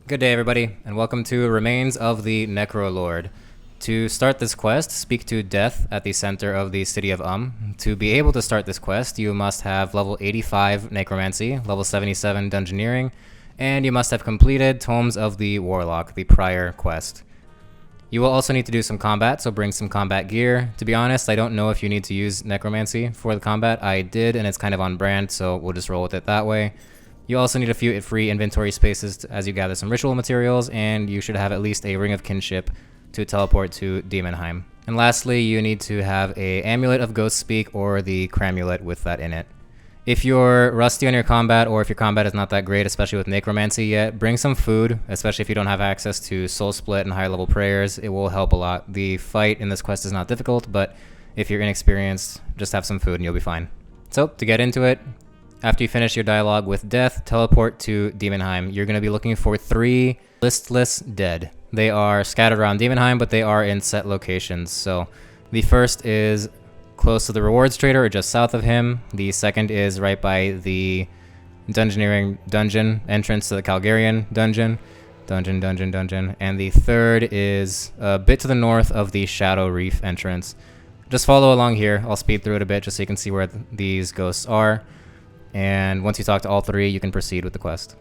Good day, everybody, and welcome to Remains of the Necrolord. To start this quest, speak to Death at the center of the city of To be able to start this quest, you must have level 85 Necromancy, level 77 Dungeoneering, and you must have completed Tomes of the Warlock, the prior quest. You will also need to do some combat, so bring some combat gear. To be honest, I don't know if you need to use Necromancy for the combat. I did, and it's kind of on brand, so we'll just roll with it that way. You also need a few free inventory spaces as you gather some ritual materials, and you should have at least a Ring of Kinship to teleport to Daemonheim. And lastly, you need to have a Amulet of Ghost Speak or the Cramulet with that in it. If you're rusty on your combat, or if your combat is not that great, especially with Necromancy yet, bring some food, especially if you don't have access to Soul Split and higher level prayers. It will help a lot. The fight in this quest is not difficult, but if you're inexperienced, just have some food and you'll be fine. So, to get into it, after you finish your dialogue with Death, teleport to Daemonheim. You're going to be looking for 3 listless dead. They are scattered around Daemonheim, but they are in set locations. So the first is close to the rewards trader or just south of him. The second is right by the Dungeoneering dungeon entrance to the Calgarian dungeon. Dungeon. And the third is a bit to the north of the Shadow Reef entrance. Just follow along here. I'll speed through it a bit just so you can see where these ghosts are. And once you talk to all 3, you can proceed with the quest.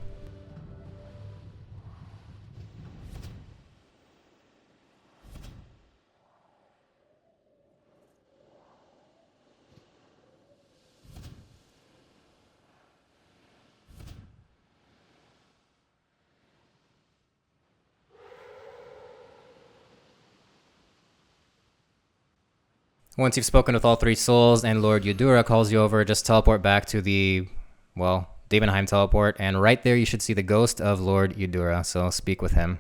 Once you've spoken with all 3 souls and Lord Eudura calls you over, just teleport back to the, Daemonheim teleport, and right there you should see the ghost of Lord Eudura, so speak with him.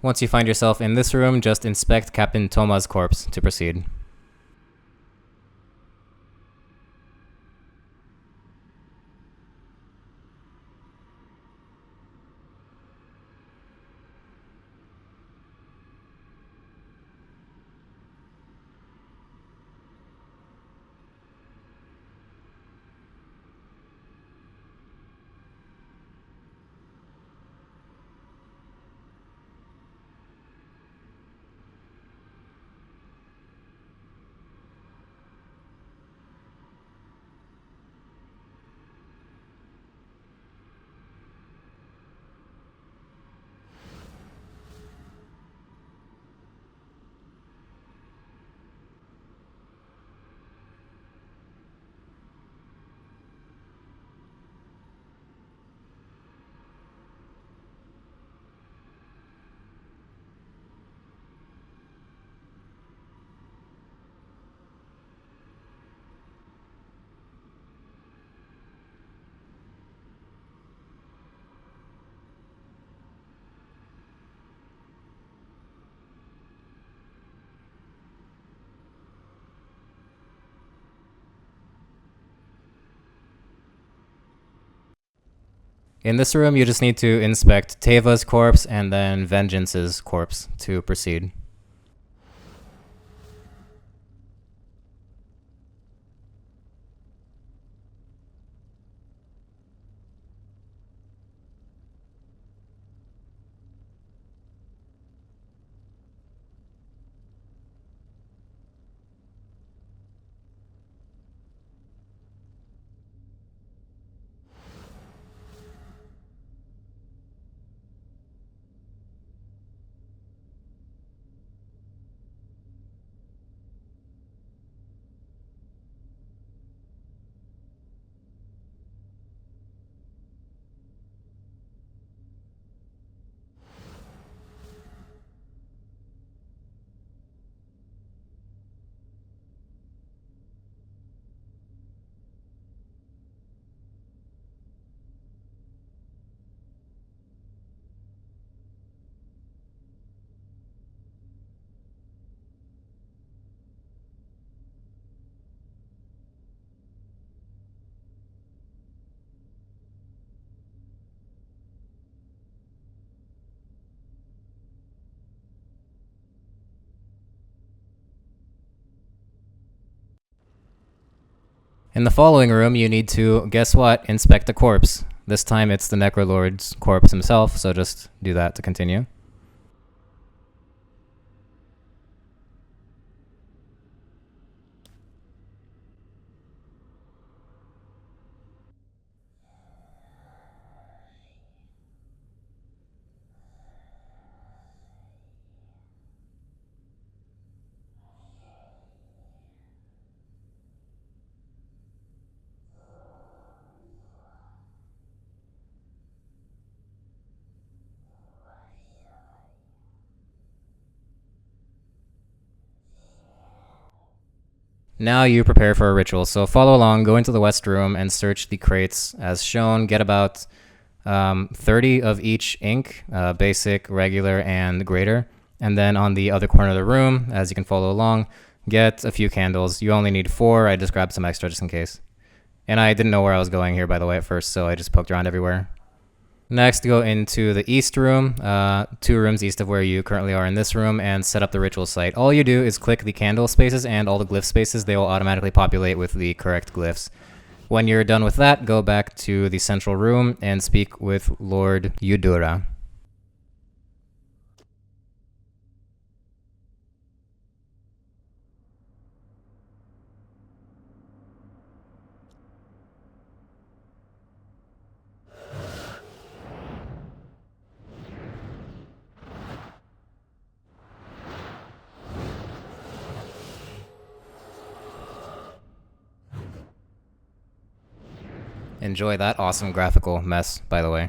Once you find yourself in this room, just inspect Captain Toma's corpse to proceed. In this room, you just need to inspect Teva's corpse and then Vengeance's corpse to proceed. In the following room, you need to, guess what, inspect the corpse. This time it's the Necrolord's corpse himself, so just do that to continue. Now you prepare for a ritual, so follow along, go into the west room and search the crates as shown. Get about 30 of each ink, basic, regular, and greater. And then on the other corner of the room, as you can follow along, get a few candles. You only need 4. I just grabbed some extra just in case. And I didn't know where I was going here, by the way, at first, so I just poked around everywhere. Next, go into the east room, 2 rooms east of where you currently are in this room, and set up the ritual site. All you do is click the candle spaces and all the glyph spaces. They will automatically populate with the correct glyphs. When you're done with that, go back to the central room and speak with Lord Eudora. Enjoy that awesome graphical mess, by the way.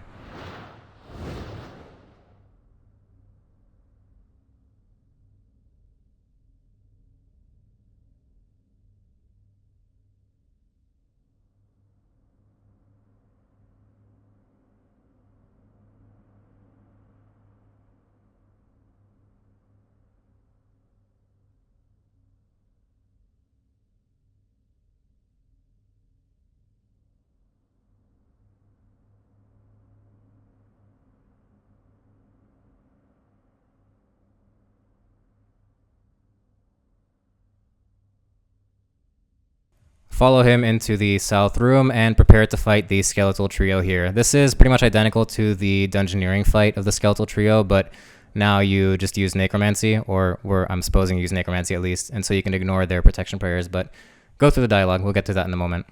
Follow him into the south room and prepare to fight the Skeletal trio here. This is pretty much identical to the Dungeoneering fight of the Skeletal trio, but now you just use Necromancy, or I'm supposing you use Necromancy at least, and so you can ignore their protection prayers, but go through the dialogue. We'll get to that in a moment.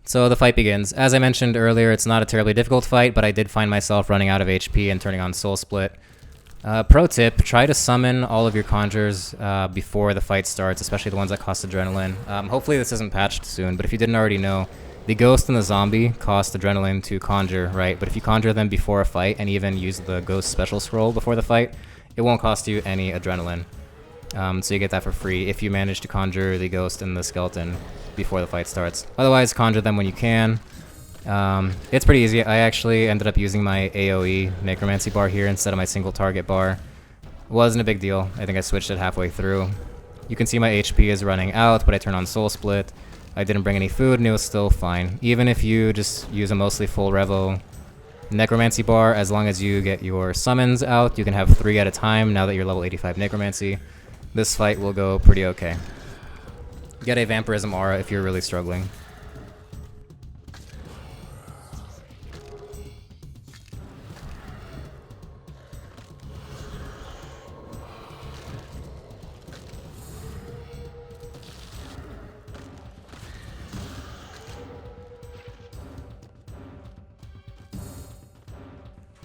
So the fight begins. As I mentioned earlier, it's not a terribly difficult fight, but I did find myself running out of HP and turning on Soul Split. Pro tip, try to summon all of your conjures before the fight starts, especially the ones that cost adrenaline. Hopefully this isn't patched soon, but if you didn't already know, the ghost and the zombie cost adrenaline to conjure, right? But if you conjure them before a fight and even use the ghost special scroll before the fight, it won't cost you any adrenaline. So you get that for free if you manage to conjure the ghost and the skeleton before the fight starts. Otherwise, conjure them when you can. It's pretty easy. I actually ended up using my AoE Necromancy bar here instead of my single target bar. Wasn't a big deal. I think I switched it halfway through. You can see my HP is running out, but I turned on Soul Split. I didn't bring any food, and it was still fine. Even if you just use a mostly full Revo Necromancy bar, as long as you get your summons out, you can have 3 at a time now that you're level 85 Necromancy. This fight will go pretty okay. Get a Vampirism aura if you're really struggling.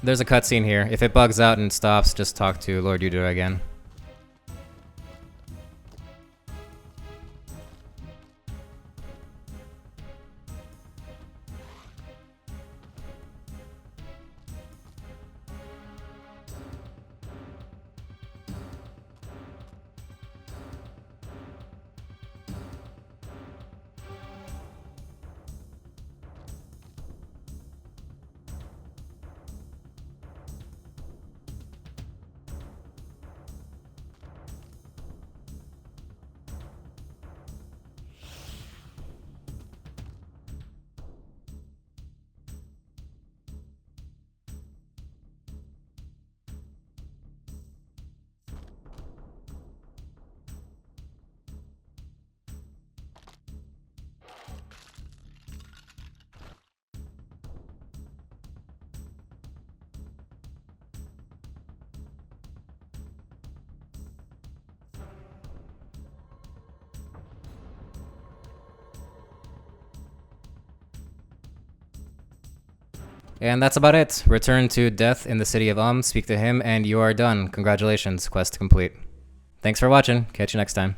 There's a cutscene here. If it bugs out and stops, just talk to Lord Eudora again. And that's about it. Return to Death in the city of speak to him, and you are done. Congratulations, quest complete. Thanks for watching. Catch you next time.